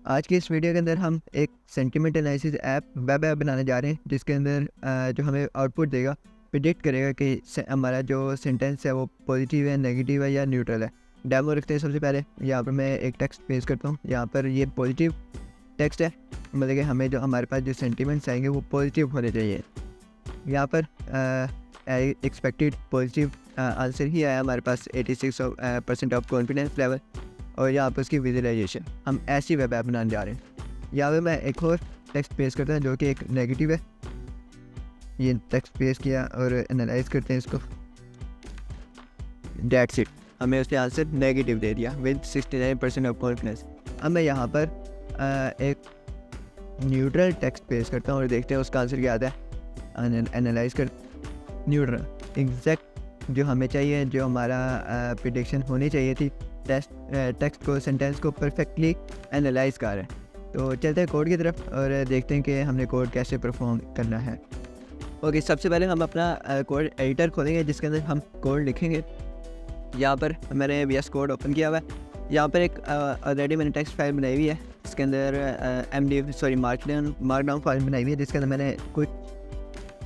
आज की इस वीडियो के अंदर हम एक सेंटिमेंट एनालिसिस वेब ऐप बनाने जा रहे हैं जिसके अंदर जो हमें आउटपुट देगा प्रिडिक्ट करेगा कि हमारा जो सेंटेंस है वो पॉजिटिव है, नेगेटिव है या न्यूट्रल है। डेमो रखते हैं। सबसे पहले यहाँ पर मैं एक टेक्स्ट पेश करता हूँ। यहाँ पर ये पॉजिटिव टेक्स्ट है, मतलब कि हमें जो हमारे पास जो सेंटिमेंट्स आएंगे वो पॉजिटिव होने चाहिए। यहाँ पर एक्सपेक्टेड पॉजिटिव आंसर ही आया हमारे पास 86% ऑफ कॉन्फिडेंस लेवल, और यहाँ पर उसकी विजुअलाइजेशन। हम ऐसी वेब ऐप बनाने जा रहे हैं। यहाँ पे मैं एक और टेक्स्ट पेश करता हूँ जो कि एक नेगेटिव है। ये टेक्स्ट पेश किया और एनालाइज करते हैं इसको। डेट्स इट, हमें उसने आंसर नेगेटिव दे दिया विद 69% ऑफ कॉन्फिडेंस। अब मैं यहाँ पर एक न्यूट्रल टेक्स्ट पेश करता हूँ और देखते हैं उसका आंसर क्या आता है। एनालाइज कर न्यूट्रल, एग्जैक्ट जो हमें चाहिए, जो हमारा प्रिडिक्शन होनी चाहिए थी। टेक्स्ट को, सेंटेंस को परफेक्टली एनालाइज कर रहे हैं। तो चलते हैं कोड की तरफ और देखते हैं कि हमने कोड कैसे परफॉर्म करना है। ओके, सबसे पहले हम अपना कोड एडिटर खोलेंगे जिसके अंदर हम कोड लिखेंगे। यहाँ पर मैंने VS कोड ओपन किया हुआ है। यहाँ पर एक ऑलरेडी मैंने टेक्स्ट फाइल बनाई हुई है। इसके अंदर मार्कडाउन फाइल बनाई हुई है जिसके अंदर मैंने कुछ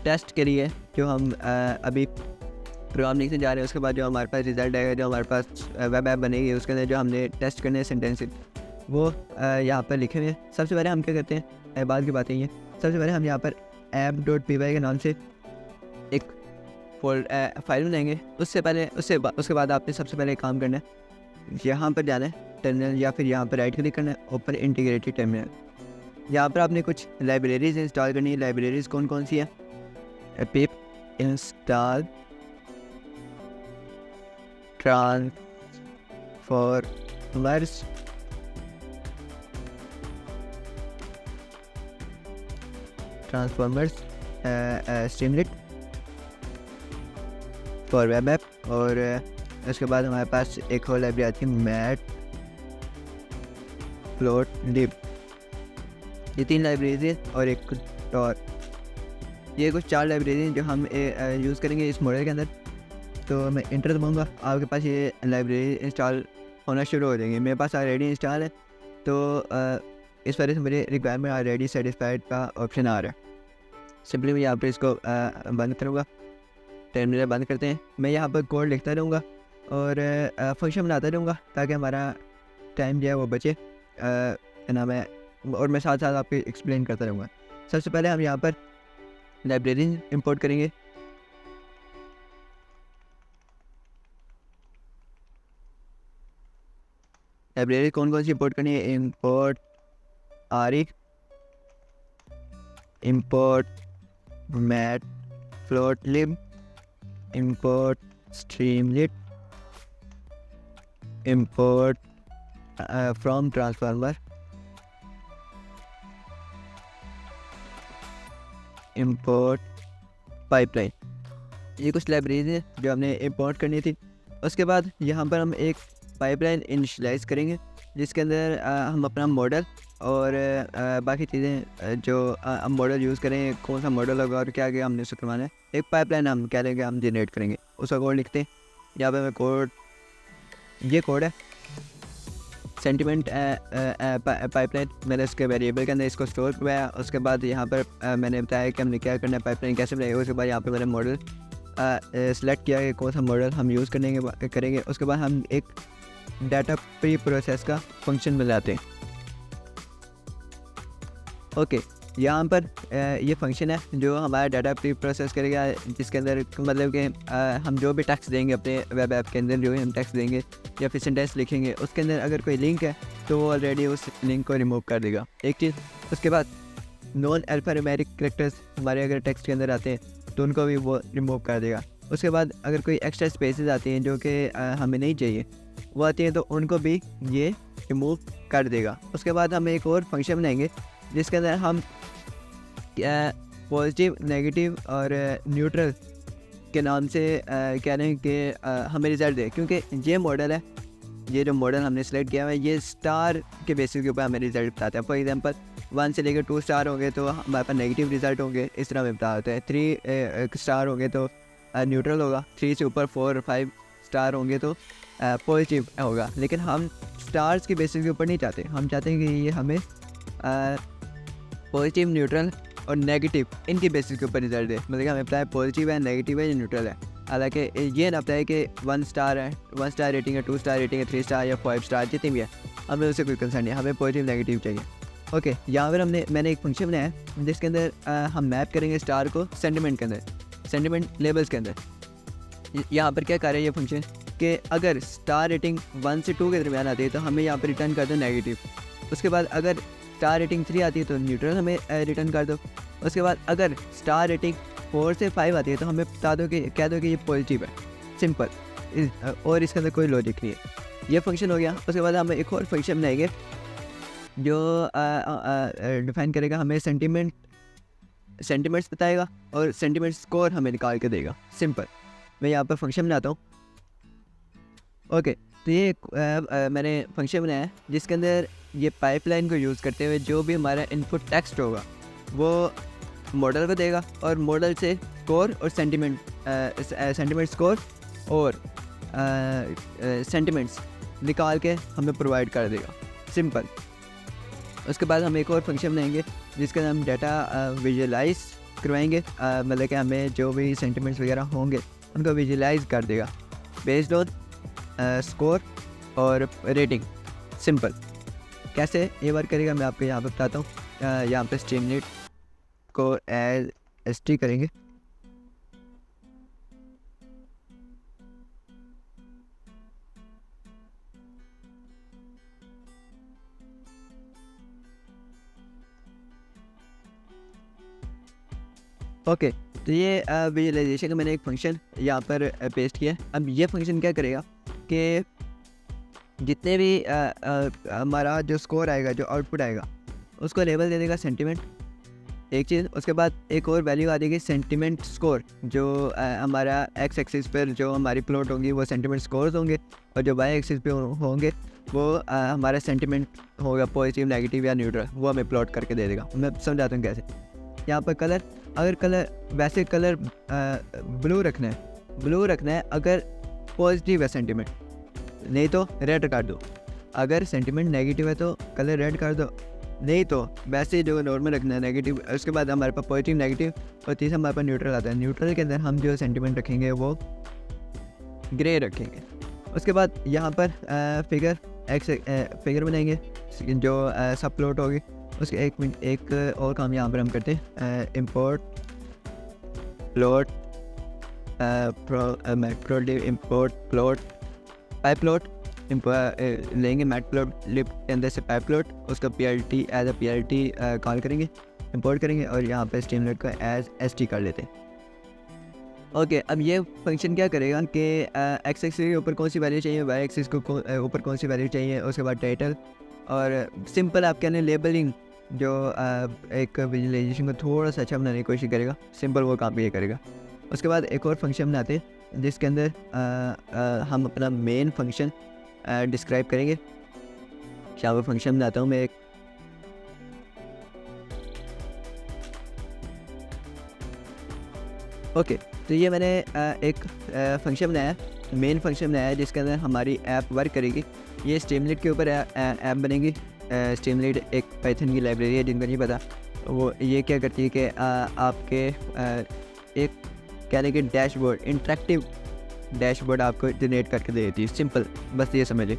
टेस्ट करी है जो हम अभी प्रोग्राम लिखने जा रहे हैं। उसके बाद जो हमारे पास रिजल्ट आएगा, जो हमारे पास वेब ऐप बनेगी, उसके अंदर जो हमने टेस्ट करने हैं सेंटेंस वो यहाँ पर लिखे हुए हैं। सबसे पहले हम क्या करते हैं, बाद की बातें ये। सबसे पहले हम यहाँ पर app.py के नाम से एक फाइल बनाएंगे। उसके बाद आपने सबसे पहले एक काम करना है, यहाँ पर जाना है टर्मिनल, या फिर यहाँ पर राइट क्लिक करना है, ओपन इंटीग्रेटेड टर्मिनल। यहाँ पर आपने कुछ लाइब्रेरीज इंस्टॉल करनी है। लाइब्रेरीज कौन कौन सी है? Pip install transformers streamlit for web app, और उसके बाद हमारे पास एक और लाइब्रेरी आती है मैटप्लॉटलिब। ये 3 लाइब्रेरीज है और एक और ये कुछ 4 लाइब्रेरी जो हम यूज़ करेंगे इस मॉडल के अंदर। तो मैं इंटर दबाऊँगा, आपके पास ये लाइब्रेरी इंस्टॉल होना शुरू हो जाएंगे। मेरे पास ऑलरेडी इंस्टॉल है, तो इस वजह से मुझे रिक्वायरमेंट ऑलरेडी सेटिस्फाइड का ऑप्शन आ रहा है। सिंपली मैं यहाँ पर इसको बंद करूँगा। टर्मिनल बंद करते हैं। मैं यहाँ पर कोड लिखता रहूँगा और फंक्शन बनाता रहूँगा ताकि हमारा टाइम जो है वो बचे ना। और मैं साथ साथ आपको एक्सप्लेन करता रहूँगा। सबसे पहले हम यहाँ पर लाइब्रेरी इंपोर्ट करेंगे। लाइब्रेरी कौन कौन सी इंपोर्ट करनी है? इंपोर्ट आरिक, import matplotlib, import streamlit, import from transformer, import pipeline. ये कुछ लाइब्रेरीज हैं जो हमने इंपोर्ट करनी थी। उसके बाद यहाँ पर हम एक पाइपलाइन इनिशियलाइज करेंगे जिसके अंदर हम अपना मॉडल और बाकी चीज़ें जो हम मॉडल यूज़ करें, कौन सा मॉडल होगा और क्या क्या हमने उसे करवाना है, एक पाइपलाइन हम कह लेंगे हम जनरेट करेंगे। उसका कोड लिखते हैं। यहाँ पे मैं कोड, ये कोड है सेंटिमेंट पाइपलाइन। मैंने इसके वेरिएबल के अंदर इसको स्टोर करवाया। उसके बाद यहाँ पर मैंने बताया कि हमने क्या करना है, पाइपलाइन कैसे बनाएगा। उसके बाद यहाँ पर मैंने मॉडल सेलेक्ट किया कि कौन सा मॉडल हम यूज़ करेंगे। उसके बाद हम एक डाटा प्री प्रोसेस का फंक्शन बनाते हैं। ओके, यहाँ पर ये फंक्शन है जो हमारा डाटा प्री प्रोसेस करेगा, जिसके अंदर मतलब कि हम जो भी टेक्स्ट देंगे अपने वेब ऐप के अंदर, जो भी हम टेक्स्ट देंगे या फिर सेंटेंस लिखेंगे, उसके अंदर अगर कोई लिंक है तो वो ऑलरेडी उस लिंक को रिमूव कर देगा। एक चीज़। उसके बाद नॉन अल्फान्यूमेरिक कैरेक्टर्स हमारे अगर टेक्स्ट के अंदर आते हैं तो उनको भी वो रिमूव कर देगा। उसके बाद अगर कोई एक्स्ट्रा स्पेसेस आती हैं जो कि हमें नहीं चाहिए, वो आती हैं तो उनको भी ये रिमूव कर देगा। उसके बाद हम एक और फंक्शन बनाएंगे जिसके अंदर हम पॉजिटिव, नेगेटिव और न्यूट्रल के नाम से कह रहे हैं कि हमें रिज़ल्ट दे, क्योंकि ये मॉडल है, ये जो मॉडल हमने सेलेक्ट किया हुआ है ये स्टार के बेसिस के ऊपर हमें रिज़ल्ट बताता है। फॉर एग्जांपल 1 से लेकर 2 स्टार होंगे तो हमारे पास नेगेटिव रिज़ल्ट होंगे, इस तरह में बताता है। 3 स्टार होंगे तो न्यूट्रल होगा, 3 से ऊपर 4 और 5 स्टार होंगे तो पॉजिटिव होगा, लेकिन हम स्टार्स की बेसिस के ऊपर नहीं चाहते। हम चाहते हैं कि ये हमें पॉजिटिव, न्यूट्रल और नेगेटिव इनकी बेसिस के ऊपर रिजल्ट दे। मतलब कि हमें पता है पॉजिटिव है, नेगेटिव है या न्यूट्रल है। हालांकि ये ना पता है कि 1 स्टार है, 1 स्टार रेटिंग है, 2 स्टार रेटिंग है, 3 स्टार या 5 स्टार, जितनी भी है, हमें उससे कोई कंसर्न नहीं है। हमें पॉजिटिव नेगेटिव चाहिए। ओके, यहाँ पर मैंने एक फंक्शन बनाया है जिसके अंदर हम मैप करेंगे स्टार को सेंटिमेंट के अंदर, सेंटिमेंट लेबल्स के अंदर। यहाँ पर क्या कर रहा है ये फंक्शन कि अगर स्टार रेटिंग 1 से 2 के दरमियान आती है तो हमें यहाँ पर रिटर्न कर दो नेगेटिव। उसके बाद अगर स्टार रेटिंग 3 आती है तो न्यूट्रल हमें रिटर्न कर दो। उसके बाद अगर स्टार रेटिंग 4 से 5 आती है तो हमें बता दो कि कह दो कि ये पॉजिटिव है। सिंपल, और इसके अंदर कोई लॉजिक नहीं है। ये फंक्शन हो गया। उसके बाद हम एक और फंक्शन बनाएंगे जो डिफाइन करेगा हमें सेंटिमेंट्स बताएगा और सेंटिमेंट स्कोर हमें निकाल के देगा। सिंपल, मैं यहाँ पर फंक्शन बनाता हूँ। ओके, तो ये मैंने फंक्शन बनाया है जिसके अंदर ये पाइपलाइन को यूज़ करते हुए जो भी हमारा इनपुट टेक्स्ट होगा वो मॉडल को देगा और मॉडल से स्कोर और सेंटिमेंट स्कोर और सेंटिमेंट्स निकाल के हमें प्रोवाइड कर देगा। सिंपल। उसके बाद हम एक और फंक्शन बनाएंगे जिसके अंदर हम डाटा विजुअलाइज करवाएंगे। मतलब कि हमें जो भी सेंटिमेंट्स वगैरह होंगे उनको विजुअलाइज कर देगा बेस्ड ऑन स्कोर और रेटिंग। सिंपल। कैसे ये वर्क करेगा मैं आपको यहाँ पर बताता हूँ। यहाँ पर स्ट्रीमलीट को एज ST करेंगे। ओके, तो ये विजुअलाइजेशन का मैंने एक फंक्शन यहाँ पर पेस्ट किया। अब ये फंक्शन क्या करेगा कि जितने भी हमारा जो स्कोर आएगा, जो आउटपुट आएगा, उसको लेबल दे देगा सेंटिमेंट, एक चीज़। उसके बाद एक और वैल्यू आ जाएगी सेंटिमेंट स्कोर, जो हमारा एक्स एक्सिस पर जो हमारी प्लॉट होंगी वो सेंटिमेंट स्कोर्स होंगे और जो वाई एक्सिस पे होंगे वो हमारा सेंटिमेंट होगा पॉजिटिव, नेगेटिव या न्यूट्रल, वो हमें प्लॉट करके दे देगा। मैं समझाता हूँ कैसे। यहाँ पर कलर, अगर कलर वैसे कलर ब्लू रखना है अगर पॉजिटिव है सेंटिमेंट, नहीं तो रेड कर दो। अगर सेंटिमेंट नेगेटिव है तो कलर रेड कर दो, नहीं तो वैसे जो नॉर्मल रखना है नेगेटिव। उसके बाद हमारे पास पॉजिटिव, नेगेटिव और तीसरा हमारे पास न्यूट्रल आता है। न्यूट्रल के अंदर हम जो सेंटिमेंट रखेंगे वो ग्रे रखेंगे। उसके बाद यहाँ पर फिगर बनाएंगे जो सब प्लॉट होगी। उसके एक और काम यहाँ पर हम करते हैं, import plot import plot pyplot लेंगे मैट प्लॉट लिप के अंदर से पाइप प्लॉट, उसका PLT as a PLT call करेंगे, इंपोर्ट करेंगे और यहाँ पे स्ट्रीमलीट को एज ST कर लेते हैं। ओके, अब ये फंक्शन क्या करेगा कि एक्स एक्सिस के ऊपर कौन सी वैल्यू चाहिए, वाई एक्सिस को ऊपर कौन सी वैल्यू चाहिए, उसके बाद टाइटल और सिंपल आप कहने लेबलिंग, जो एक विजुअलाइजेशन को थोड़ा सा अच्छा बनाने की कोशिश करेगा। सिंपल वो काम ये करेगा। उसके बाद एक और फंक्शन बनाते हैं जिसके अंदर हम अपना मेन फंक्शन डिस्क्राइब करेंगे। यहाँ पर फंक्शन बनाता हूँ मैं एक, ओके, तो ये मैंने एक फंक्शन बनाया है, मेन फंक्शन बनाया है जिसके अंदर हमारी ऐप वर्क करेगी। ये स्ट्रीमलीट के ऊपर ऐप बनेगी। स्ट्रीमलीट एक पाइथन की लाइब्रेरी है, जिनको नहीं पता वो ये क्या करती है कि आपके एक कहने के डैशबोर्ड, इंटरेक्टिव डैशबोर्ड आपको जनरेट करके दे देती है। सिंपल, बस ये समझिए।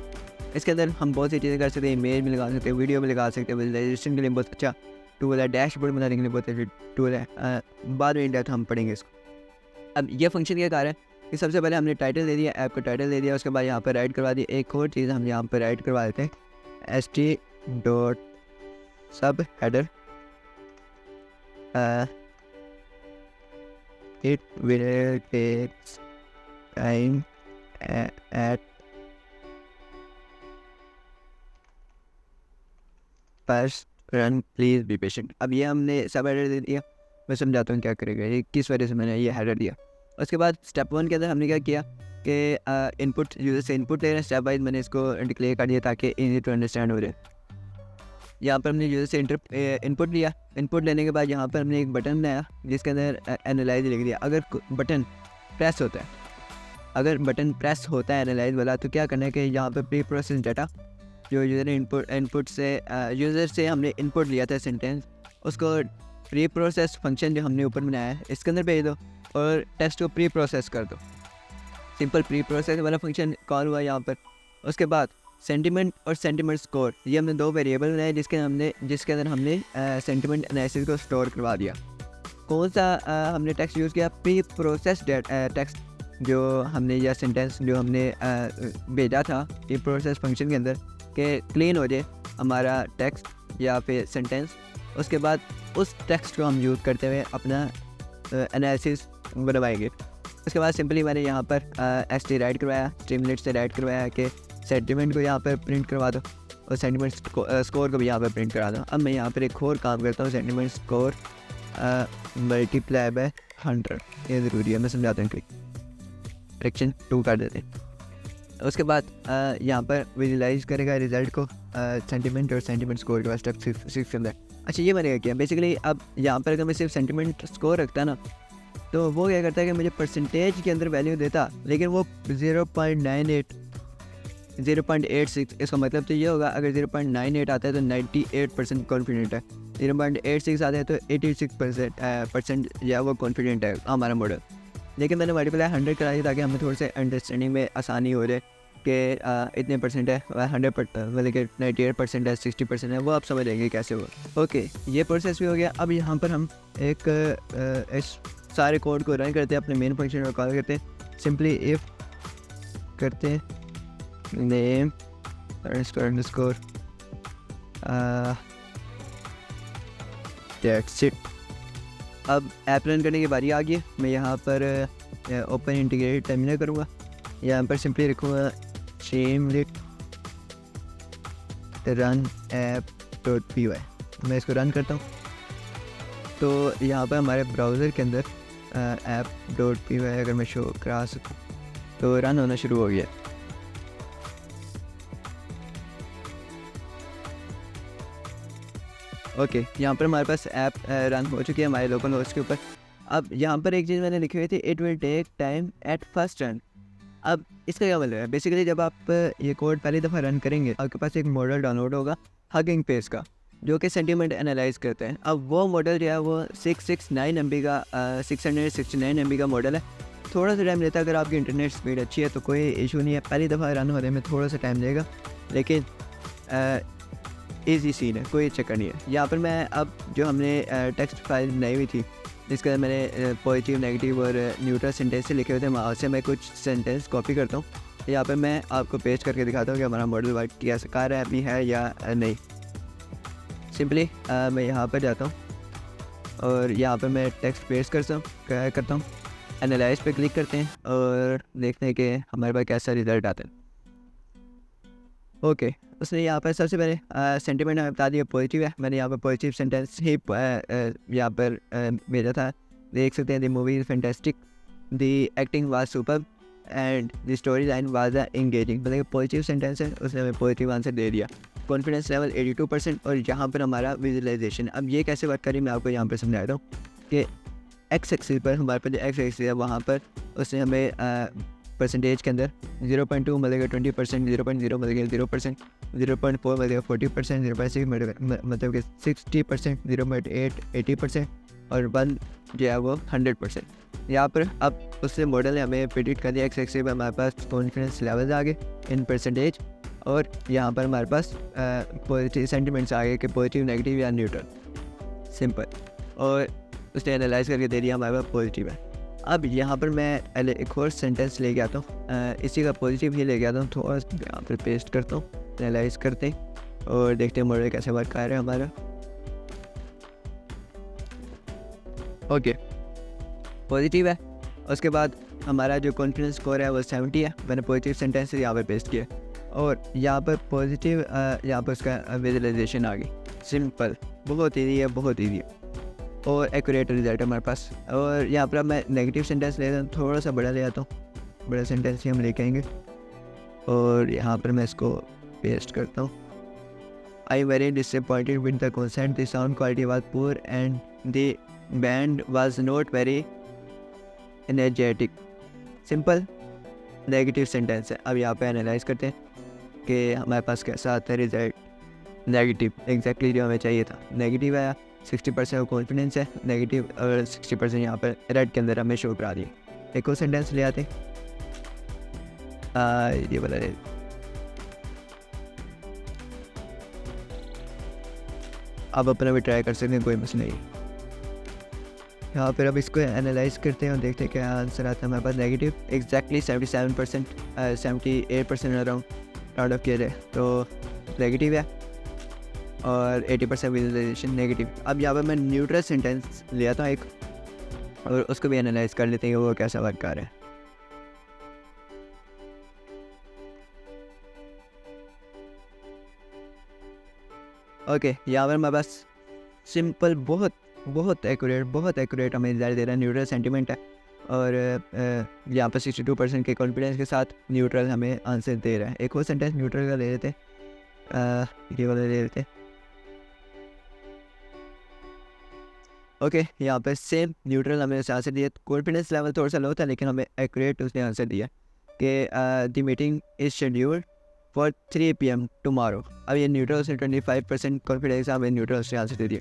इसके अंदर हम बहुत सी चीज़ें कर सकते हैं, इमेज भी लगा सकते हैं, वीडियो भी लगा सकते हैं। विजुअलाइजेशन के लिए बहुत अच्छा टूल है, डैशबोर्ड बनाने के लिए बहुत अच्छा टूल है। बाद में इन डेप्थ हम पढ़ेंगे इसको। अब ये फंक्शन क्या कर रहा है कि सबसे पहले हमने टाइटल दे दिया, ऐप को टाइटल दे दिया। उसके बाद यहाँ पर ऐड करवा दी एक और चीज़, हम यहाँ पर ऐड करवा देते हैं st.subheader it will take time at first run please be patient। अब ये हमने सब हेडर दे दिया। मैं समझाता हूँ क्या करेगा, ये किस वजह से मैंने ये हेडर दिया। उसके बाद स्टेप 1 के अंदर हमने क्या किया कि इनपुट, यूज़र से इनपुट ले रहे हैं। स्टेप वाइज मैंने इसको डिक्लेयर कर दिया ताकि इजी टू अंडरस्टैंड हो जाए। यहाँ पर हमने यूज़र से इनपुट लिया। इनपुट लेने के बाद यहाँ पर हमने एक बटन बनाया जिसके अंदर एनालाइज लिख दिया। अगर बटन प्रेस होता है अगर बटन प्रेस होता है एनालाइज वाला तो क्या करना है कि यहाँ पर प्री प्रोसेस डाटा जो यूज़र इनपुट से यूज़र से हमने इनपुट लिया था सेंटेंस, उसको प्री प्रोसेस फंक्शन जो हमने ऊपर बनाया है इसके अंदर भेज दो और टेक्स्ट को प्री प्रोसेस कर दो। सिंपल प्री प्रोसेस वाला फंक्शन कॉल हुआ यहाँ पर। उसके बाद सेंटिमेंट और सेंटिमेंट स्कोर, ये हमने दो वेरिएबल बनाए जिसके अंदर हमने सेंटिमेंट एनालिसिस को स्टोर करवा दिया। कौन सा हमने टेक्स्ट यूज़ किया? प्री प्रोसेस टेक्स्ट जो हमने या सेंटेंस जो हमने भेजा था प्री प्रोसेस फंक्शन के अंदर कि क्लीन हो जाए हमारा टेक्स्ट या फिर सेंटेंस। उसके बाद उस टेक्स्ट को हम यूज़ करते हुए अपना एनालिसिस बनवाएंगे। उसके बाद सिंपली मैंने यहाँ पर st राइट करवाया, स्ट्रीमलेट से राइट करवाया कि सेंटिमेंट को यहाँ पर प्रिंट करवा दो और सेंटिमेंट स्कोर को भी यहाँ पर प्रिंट करा दो। अब मैं यहाँ पर एक और काम करता हूँ, सेंटिमेंट स्कोर मल्टीप्लाई बाय 100, ये ज़रूरी है, मैं समझाता हूँ। क्लिक फ्रैक्शन 2 कर देते हैं। उसके बाद यहाँ पर विजुलाइज करेगा रिज़ल्ट को सेंटिमेंट और सेंटिमेंट स्कोर के बाद स्टेप 6 के अंदर। अच्छा, ये मैंने क्या किया बेसिकली, अब यहाँ पर अगर मैं सिर्फ सेंटिमेंट स्कोर रखता ना तो वो क्या करता है कि मुझे परसेंटेज के अंदर वैल्यू देता, लेकिन वो 0.98 0.86। इसका मतलब तो ये होगा अगर 0.98 आता है तो 98% कॉन्फिडेंट है, 0.86 आता है तो 86% या वो कॉन्फिडेंट है हमारा मॉडल। लेकिन मैंने मल्टीप्लाई 100 कराई ताकि हमें थोड़ा सा अंडरस्टैंडिंग में आसानी हो जाए कि इतने परसेंट है, 100 मतलब कि 98% है, 60% है, वो आप समझ लेंगे कैसे हो। ओके, ये प्रोसेस भी हो गया। अब यहाँ पर हम एक इस सारे कोड को रन करते हैं, अपने मेन फंक्शन को कॉल करते हैं, सिंपली इफ करते हैं नेम अंडरस्कोर दैट्स इट। अब ऐप रन करने की बारी आ गई। मैं यहाँ पर ओपन इंटीग्रेटेड टर्मिनल करूँगा, यहाँ पर सिंपली लिखूँगा स्ट्रीमलेट रन app.py। मैं इसको रन करता हूँ तो यहाँ पर हमारे ब्राउज़र के अंदर app.py अगर मैं शो करा सकूँ तो रन होना शुरू हो गया। ओके, यहाँ पर हमारे पास ऐप रन हो चुकी है हमारे लोकल होस्ट के ऊपर। अब यहाँ पर एक चीज़ मैंने लिखी हुई थी, it will take time at first run. अब इसका क्या मतलब है? बेसिकली जब आप ये कोड पहली दफ़ा रन करेंगे आपके पास एक मॉडल डाउनलोड होगा हगिंग फेस का, जो कि सेंटीमेंट एनालाइज करते हैं। अब वो मॉडल जो है वो 669 MB का 669 MB का मॉडल है। थोड़ा सा टाइम लेता है, अगर आपकी इंटरनेट स्पीड अच्छी है तो कोई इशू नहीं है, पहली दफ़ा रन होने में थोड़ा सा टाइम लेगा, लेकिन ईजी सीन है, कोई चक्कर नहीं है। यहाँ पर मैं अब जो हमने टेक्स्ट फाइल बनाई हुई थी जिसके अंदर मैंने पॉजिटिव, नेगेटिव और न्यूट्रल सेंटेंस लिखे हुए थे, वहाँ से मैं कुछ सेंटेंस कॉपी करता हूँ। यहाँ पर मैं आपको पेस्ट करके दिखाता हूँ कि हमारा मॉडल वर्क कैसे कर रहा है, अभी है या नहीं। सिंपली मैं यहाँ पर जाता हूँ और यहाँ पर मैं टेक्स्ट पेस्ट करता हूँ, एनालाइज पे क्लिक करते हैं और देखते हैं कि हमारे पास कैसा रिज़ल्ट आता है। ओके, उसने यहाँ पर सबसे पहले सेंटिमेंट हमें बता दिया पॉजिटिव है। मैंने यहाँ पर पॉजिटिव सेंटेंस ही यहाँ पर भेजा था। देख सकते हैं, the movie is fantastic, the acting was superb and the story line was engaging. मतलब पॉजिटिव सेंटेंस है, उसने हमें पॉजिटिव आंसर दे दिया। कॉन्फिडेंस लेवल 82% और यहाँ पर हमारा विजुअलाइजेशन। अब ये कैसे वर्क करी मैं आपको यहाँ पर समझा रहा हूँ कि एक्स एक्सिस पर हमारे पास जो एक्स एक्सिस है वहाँ पर उसने हमें परसेंटेज के अंदर 0.2 मतलब 20%, 0.0 मतलब 0%, 0.4 मतलब 40%, 0.6 मतलब कि 60%, 0.8 80% और 1 जो है वो 100%। यहाँ पर अब उससे मॉडल ने हमें प्रेडिक्ट कर दिया। एक्स एक्सिस पर हमारे पास कॉन्फिडेंस लेवल्स आ गए इन परसेंटेज और यहाँ पर हमारे पास पॉजिटिव सेंटिमेंट्स आ गए कि पॉजिटिव, नेगेटिव या न्यूट्रल, सिंपल। और उसने एनालाइज करके दे दिया हमारे पास पॉजिटिव है। अब यहाँ पर मैं एक और सेंटेंस लेके आता हूँ, इसी का पॉजिटिव ही लेके आता हूँ, थोड़ा यहाँ पर पेस्ट करता हूँ, एनालाइज करते हैं और देखते हैं मॉडल कैसे वर्क कर रहा है हमारा। ओके, पॉजिटिव है। उसके बाद हमारा जो कॉन्फिडेंस स्कोर है वो 70 है। मैंने पॉजिटिव सेंटेंस यहाँ पर पेस्ट किया और यहाँ पर पॉजिटिव यहाँ पर उसका विजुअलाइजेशन आ गई। सिंपल, बहुत ईजी है, बहुत ईजी है और एक्यूरेट रिजल्ट है हमारे पास। और यहाँ पर मैं नेगेटिव सेंटेंस लेता हूँ, थोड़ा सा बड़ा ले आता हूँ, बड़ा सेंटेंस ही हम लेके आएंगे और यहाँ पर मैं इसको पेस्ट करता हूँ। I very disappointed with the concert, the sound quality was poor and the band was not very energetic. Simple, negative sentence है। अब यहाँ पे एनालाइज करते हैं कि हमारे पास कैसा आता है रिजल्ट। नेगेटिव एग्जैक्टली जो हमें चाहिए था, नेगेटिव आया। 60% का कॉन्फिडेंस है नेगेटिव, और 60% यहाँ पर रेड के अंदर हमें शो करा दिए। एक और सेंटेंस ले आते ये वाला ले। आप अपना भी ट्राई कर सकते हैं, कोई मसला नहीं। यहाँ पर अब इसको एनालाइज करते हैं और देखते हैं क्या आंसर आता है हमारे पास। नेगेटिव एग्जैक्टली 77%, 78% राउंड ऑफ किया जाए तो नेगेटिव है, और 80% विजुअलाइजेशन नेगेटिव। अब यहाँ पर मैं न्यूट्रल सेंटेंस लिया था एक, और उसको भी एनालाइज कर लेते हैं वो कैसा वर्क कर रहा है। ओके, यहाँ पर हमारे पास सिंपल बहुत एक्यूरेट हमें रिजल्ट दे रहा है। न्यूट्रल सेंटीमेंट है, और यहाँ पर 62% के कॉन्फिडेंस के साथ न्यूट्रल हमें आंसर दे रहा है। एक और सेंटेंस न्यूट्रल का ले लेते हैं, ये वाला ले लेते हैं। ओके, यहाँ पे सेम न्यूट्रल हमें आंसर दिया। कॉन्फिडेंस लेवल थोड़ा सा लो था, लेकिन हमें एक्यूरेट उसने आंसर दिया कि the meeting is scheduled for 3 PM tomorrow. अब ये न्यूट्रल से 25% कॉन्फिडेंस हमें न्यूट्रल से आंसर दे दिया।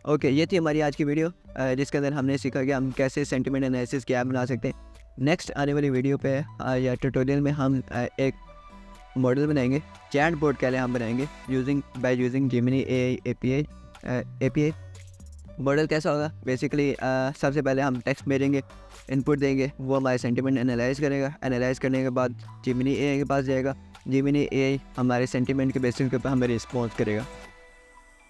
ओके, ये थी हमारी आज की वीडियो, जिसके अंदर हमने सीखा कि हम कैसे सेंटिमेंट एनालिसिस की ऐप बना सकते हैं। नेक्स्ट आने वाली वीडियो पे या ट्यूटोरियल में हम एक मॉडल बनाएंगे, चैट बोर्ड के लिए हम बनाएंगे by using Gemini AI API। Model कैसा होगा, बेसिकली सबसे पहले हम टेक्स्ट भेजेंगे, इनपुट देंगे, वो हमारे सेंटिमेंट एनालाइज करेगा। एनालाइज करने के बाद जेमिनी AI के पास जाएगा। जेमिनी AI हमारे सेंटिमेंट के बेसिस के ऊपर हमें रिस्पॉन्स करेगा।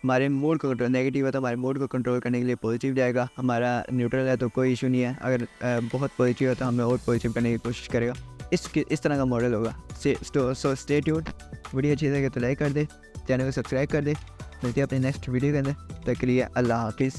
हमारे मूड को कंट्रोल, नेगेटिव है तो हमारे मूड को कंट्रोल करने के लिए पॉजिटिव जाएगा। हमारा न्यूट्रल है तो कोई इशू नहीं है, अगर बहुत पॉजिटिव है तो हमें और पॉजिटिव करने की कोशिश करेगा। इस तरह का मॉडल होगा। So stay tuned. वीडियो अच्छी लगे तो लाइक कर दे, चैनल को सब्सक्राइब कर दे। मिलते हैं अपने नेक्स्ट वीडियो के अंदर। तक के लिए अल्लाह हाफिज़।